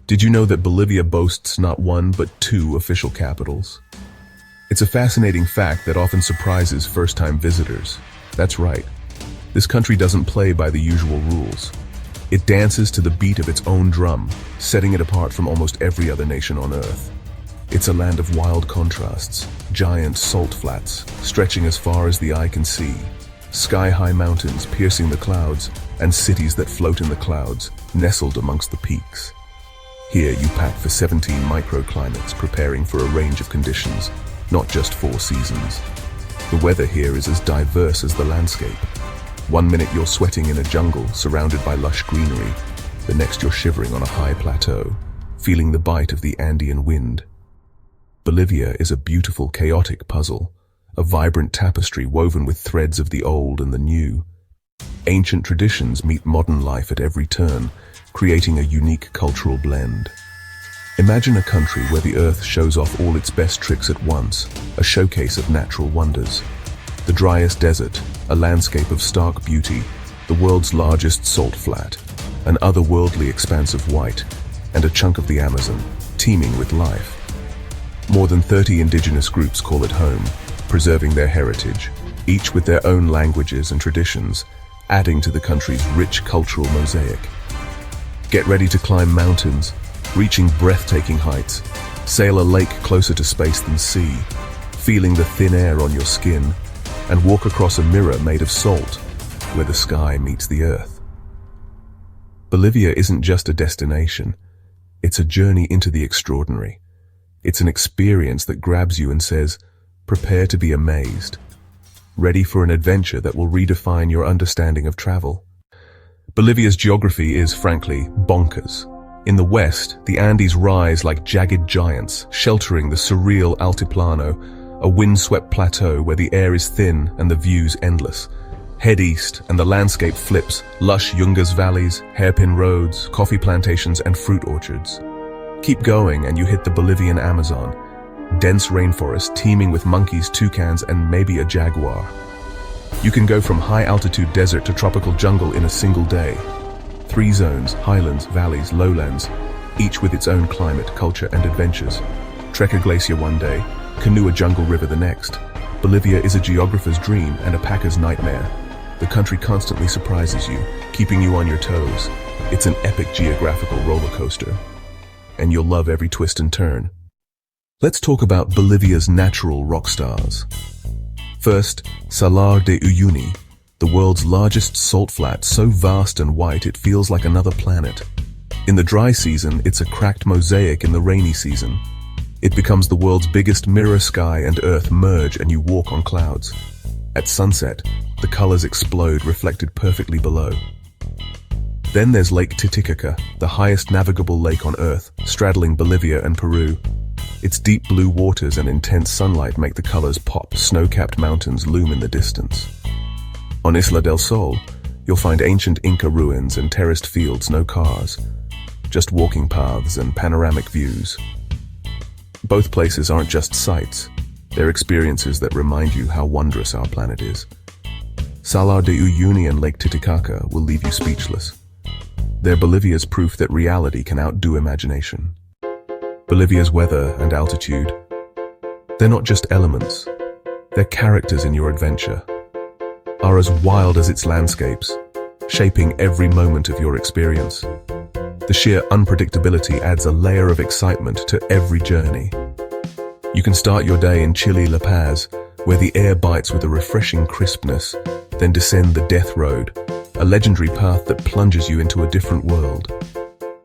Did you know that Bolivia boasts not one but two official capitals? It's a fascinating fact that often surprises first-time visitors. That's right. This country doesn't play by the usual rules. It dances to the beat of its own drum, setting it apart from almost every other nation on Earth. It's a land of wild contrasts, giant salt flats stretching as far as the eye can see, sky-high mountains piercing the clouds, and cities that float in the clouds, nestled amongst the peaks. Here you pack for 17 microclimates, preparing for a range of conditions, not just 4 seasons. The weather here is as diverse as the landscape. One minute you're sweating in a jungle surrounded by lush greenery, the next you're shivering on a high plateau, feeling the bite of the Andean wind. Bolivia is a beautiful, chaotic puzzle, a vibrant tapestry woven with threads of the old and the new. Ancient traditions meet modern life at every turn, creating a unique cultural blend. Imagine a country where the earth shows off all its best tricks at once, a showcase of natural wonders. The driest desert, a landscape of stark beauty, the world's largest salt flat, an otherworldly expanse of white, and a chunk of the Amazon, teeming with life. More than 30 indigenous groups call it home, preserving their heritage, each with their own languages and traditions, adding to the country's rich cultural mosaic. Get ready to climb mountains, reaching breathtaking heights, sail a lake closer to space than sea, feeling the thin air on your skin, and walk across a mirror made of salt, where the sky meets the earth. Bolivia isn't just a destination, it's a journey into the extraordinary. It's an experience that grabs you and says, prepare to be amazed. Ready for an adventure that will redefine your understanding of travel. Bolivia's geography is, frankly, bonkers. In the west, the Andes rise like jagged giants, sheltering the surreal Altiplano, a windswept plateau where the air is thin and the views endless. Head east, and the landscape flips, lush Yungas valleys, hairpin roads, coffee plantations, and fruit orchards. Keep going and you hit the Bolivian Amazon, dense rainforest teeming with monkeys, toucans, and maybe a jaguar. You can go from high-altitude desert to tropical jungle in a single day. 3 zones, highlands, valleys, lowlands, each with its own climate, culture, and adventures. Trek a glacier one day, canoe a jungle river the next. Bolivia is a geographer's dream and a packer's nightmare. The country constantly surprises you, keeping you on your toes. It's an epic geographical roller coaster, and you'll love every twist and turn. Let's talk about Bolivia's natural rock stars. First, Salar de Uyuni, the world's largest salt flat, so vast and white it feels like another planet. In the dry season, it's a cracked mosaic. In the rainy season, it becomes the world's biggest mirror. Sky and earth merge and you walk on clouds. At sunset, the colors explode, reflected perfectly below. Then there's Lake Titicaca, the highest navigable lake on Earth, straddling Bolivia and Peru. Its deep blue waters and intense sunlight make the colors pop. Snow-capped mountains loom in the distance. On Isla del Sol, you'll find ancient Inca ruins and terraced fields. No cars, just walking paths and panoramic views. Both places aren't just sights, they're experiences that remind you how wondrous our planet is. Salar de Uyuni and Lake Titicaca will leave you speechless. They're Bolivia's proof that reality can outdo imagination. Bolivia's weather and altitude, they're not just elements, they're characters in your adventure, are as wild as its landscapes, shaping every moment of your experience. The sheer unpredictability adds a layer of excitement to every journey. You can start your day in chilly La Paz, where the air bites with a refreshing crispness, then descend the Death Road, a legendary path that plunges you into a different world.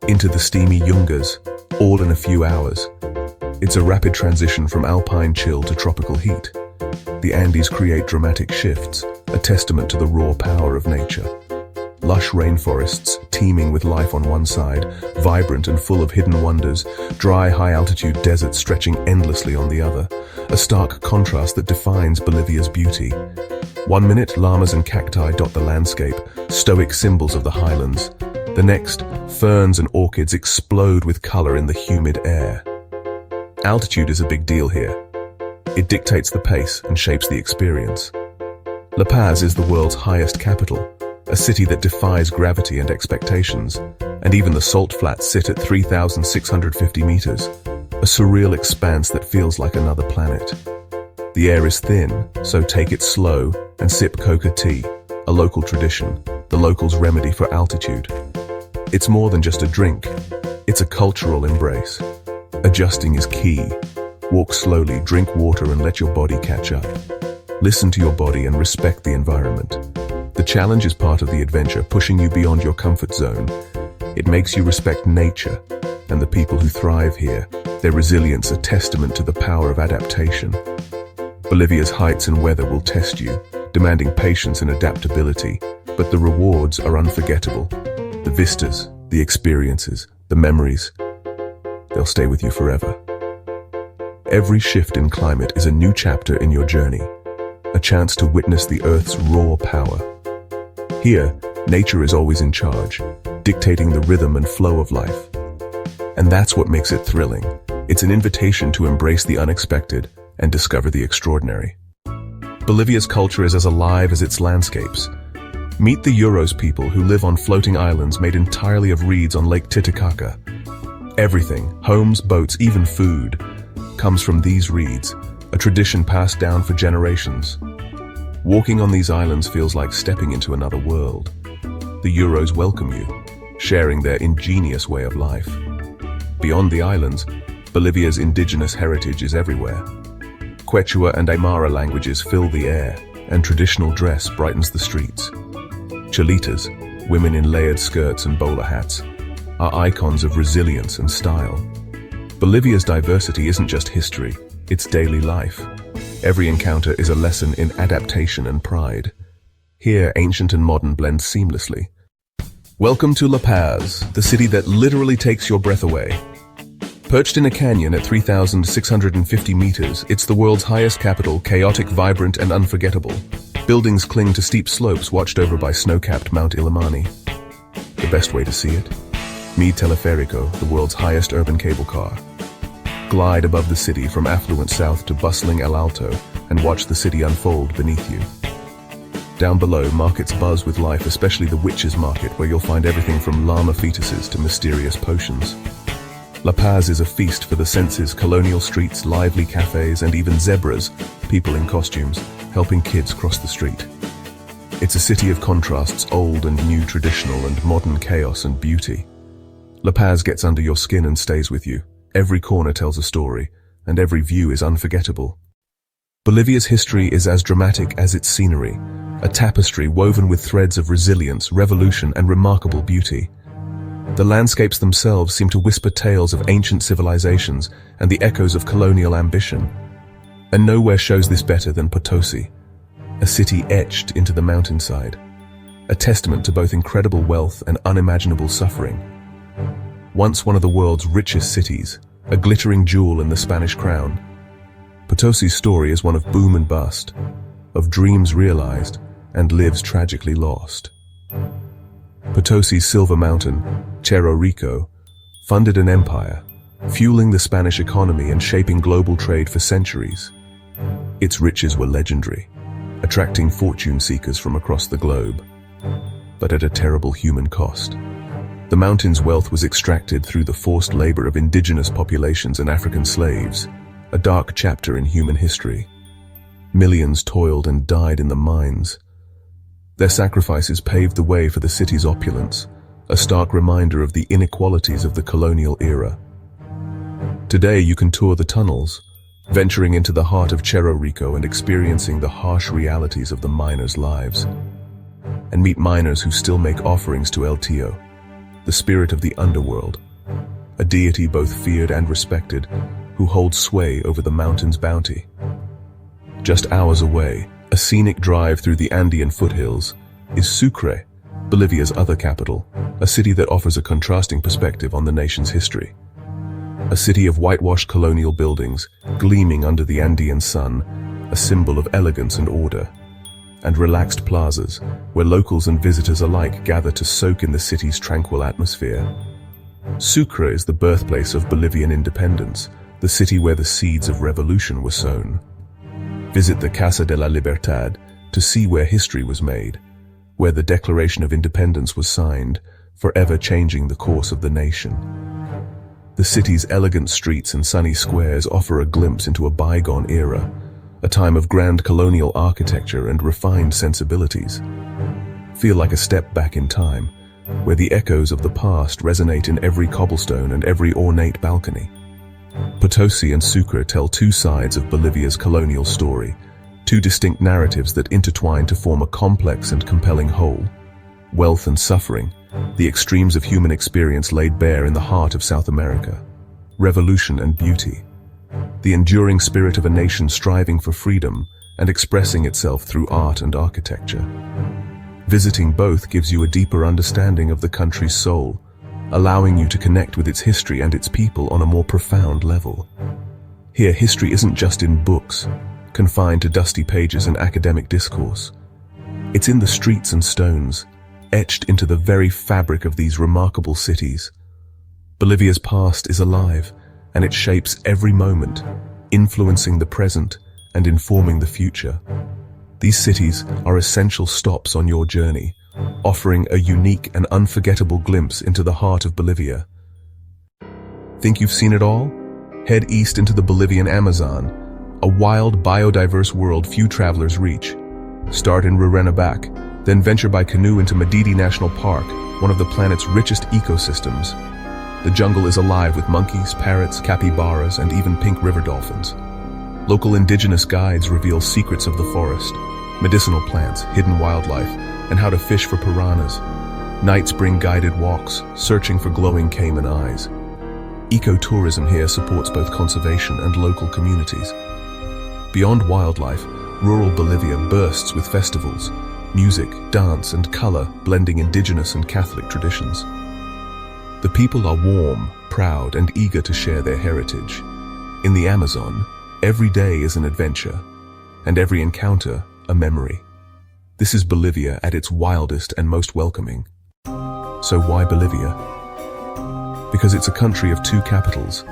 Into the steamy Yungas, all in a few hours. It's a rapid transition from alpine chill to tropical heat. The Andes create dramatic shifts, a testament to the raw power of nature. Lush rainforests, teeming with life on one side, vibrant and full of hidden wonders, dry, high-altitude deserts stretching endlessly on the other, a stark contrast that defines Bolivia's beauty. One minute, llamas and cacti dot the landscape, stoic symbols of the highlands. The next, ferns and orchids explode with color in the humid air. Altitude is a big deal here. It dictates the pace and shapes the experience. La Paz is the world's highest capital, a city that defies gravity and expectations, and even the salt flats sit at 3,650 meters, a surreal expanse that feels like another planet. The air is thin, so take it slow and sip coca tea, a local tradition, the locals' remedy for altitude. It's more than just a drink, it's a cultural embrace. Adjusting is key. Walk slowly, drink water, and let your body catch up. Listen to your body and respect the environment. The challenge is part of the adventure, pushing you beyond your comfort zone. It makes you respect nature and the people who thrive here, their resilience a testament to the power of adaptation. Bolivia's heights and weather will test you, demanding patience and adaptability, but the rewards are unforgettable. The vistas, the experiences, the memories, they'll stay with you forever. Every shift in climate is a new chapter in your journey, a chance to witness the Earth's raw power. Here, nature is always in charge, dictating the rhythm and flow of life. And that's what makes it thrilling. It's an invitation to embrace the unexpected and discover the extraordinary. Bolivia's culture is as alive as its landscapes. Meet the Euros people who live on floating islands made entirely of reeds on Lake Titicaca. Everything, homes, boats, even food, comes from these reeds, a tradition passed down for generations. Walking on these islands feels like stepping into another world. The Euros welcome you, sharing their ingenious way of life. Beyond the islands, Bolivia's indigenous heritage is everywhere. Quechua and Aymara languages fill the air, and traditional dress brightens the streets. Cholitas, women in layered skirts and bowler hats, are icons of resilience and style. Bolivia's diversity isn't just history, it's daily life. Every encounter is a lesson in adaptation and pride. Here, ancient and modern blend seamlessly. Welcome to La Paz, the city that literally takes your breath away. Perched in a canyon at 3,650 meters, it's the world's highest capital, chaotic, vibrant, and unforgettable. Buildings cling to steep slopes watched over by snow-capped Mount Illimani. The best way to see it? Mi Teleférico, the world's highest urban cable car. Glide above the city from affluent south to bustling El Alto and watch the city unfold beneath you. Down below, markets buzz with life, especially the Witches' Market, where you'll find everything from llama fetuses to mysterious potions. La Paz is a feast for the senses, colonial streets, lively cafes, and even zebras, people in costumes, helping kids cross the street. It's a city of contrasts, old and new, traditional and modern, chaos and beauty. La Paz gets under your skin and stays with you. Every corner tells a story, and every view is unforgettable. Bolivia's history is as dramatic as its scenery, a tapestry woven with threads of resilience, revolution, and remarkable beauty. The landscapes themselves seem to whisper tales of ancient civilizations and the echoes of colonial ambition. And nowhere shows this better than Potosi, a city etched into the mountainside, a testament to both incredible wealth and unimaginable suffering. Once one of the world's richest cities, a glittering jewel in the Spanish crown, Potosi's story is one of boom and bust, of dreams realized and lives tragically lost. Potosi's silver mountain, Cerro Rico, funded an empire, fueling the Spanish economy and shaping global trade for centuries. Its riches were legendary, attracting fortune seekers from across the globe, but at a terrible human cost. The mountain's wealth was extracted through the forced labor of indigenous populations and African slaves, a dark chapter in human history. Millions toiled and died in the mines. Their sacrifices paved the way for the city's opulence, a stark reminder of the inequalities of the colonial era. Today you can tour the tunnels, venturing into the heart of Cerro Rico and experiencing the harsh realities of the miners' lives. And meet miners who still make offerings to El Tío, the spirit of the underworld, a deity both feared and respected, who holds sway over the mountain's bounty. Just hours away, a scenic drive through the Andean foothills, is Sucre, Bolivia's other capital, a city that offers a contrasting perspective on the nation's history. A city of whitewashed colonial buildings, gleaming under the Andean sun, a symbol of elegance and order, and relaxed plazas, where locals and visitors alike gather to soak in the city's tranquil atmosphere. Sucre is the birthplace of Bolivian independence, the city where the seeds of revolution were sown. Visit the Casa de la Libertad to see where history was made, where the Declaration of Independence was signed, forever changing the course of the nation. The city's elegant streets and sunny squares offer a glimpse into a bygone era, a time of grand colonial architecture and refined sensibilities. Feel like a step back in time, where the echoes of the past resonate in every cobblestone and every ornate balcony. Potosi and Sucre tell two sides of Bolivia's colonial story, two distinct narratives that intertwine to form a complex and compelling whole. Wealth and suffering, the extremes of human experience laid bare in the heart of South America. Revolution and beauty, the enduring spirit of a nation striving for freedom and expressing itself through art and architecture. Visiting both gives you a deeper understanding of the country's soul, allowing you to connect with its history and its people on a more profound level. Here, history isn't just in books, confined to dusty pages and academic discourse. It's in the streets and stones, etched into the very fabric of these remarkable cities. Bolivia's past is alive, and it shapes every moment, influencing the present and informing the future. These cities are essential stops on your journey, offering a unique and unforgettable glimpse into the heart of Bolivia. Think you've seen it all? Head east into the Bolivian Amazon, a wild, biodiverse world few travelers reach. Start in Rurenabaque, then venture by canoe into Madidi National Park, one of the planet's richest ecosystems. The jungle is alive with monkeys, parrots, capybaras, and even pink river dolphins. Local indigenous guides reveal secrets of the forest, medicinal plants, hidden wildlife, and how to fish for piranhas. Nights bring guided walks, searching for glowing caiman eyes. Ecotourism here supports both conservation and local communities. Beyond wildlife, rural Bolivia bursts with festivals, music, dance, and color blending indigenous and Catholic traditions. The people are warm, proud, and eager to share their heritage. In the Amazon, every day is an adventure, and every encounter a memory. This is Bolivia at its wildest and most welcoming. So why Bolivia? Because it's a country of two capitals,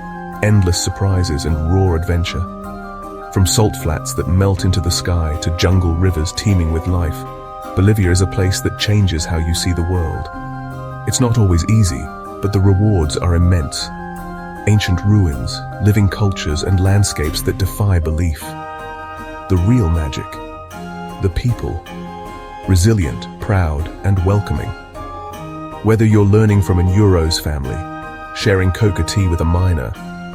endless surprises and raw adventure. From salt flats that melt into the sky to jungle rivers teeming with life, Bolivia is a place that changes how you see the world. It's not always easy, but the rewards are immense. Ancient ruins, living cultures, and landscapes that defy belief. The real magic, the people, resilient, proud, and welcoming. Whether you're learning from an Euros family, sharing coca tea with a miner,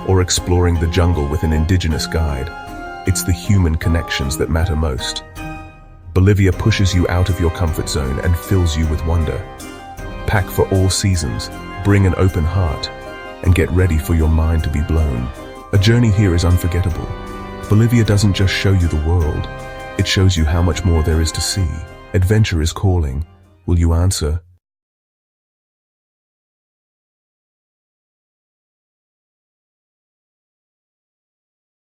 or exploring the jungle with an indigenous guide, it's the human connections that matter most. Bolivia pushes you out of your comfort zone and fills you with wonder. Pack for all seasons, bring an open heart, and get ready for your mind to be blown. A journey here is unforgettable. Bolivia doesn't just show you the world, it shows you how much more there is to see. Adventure is calling. Will you answer?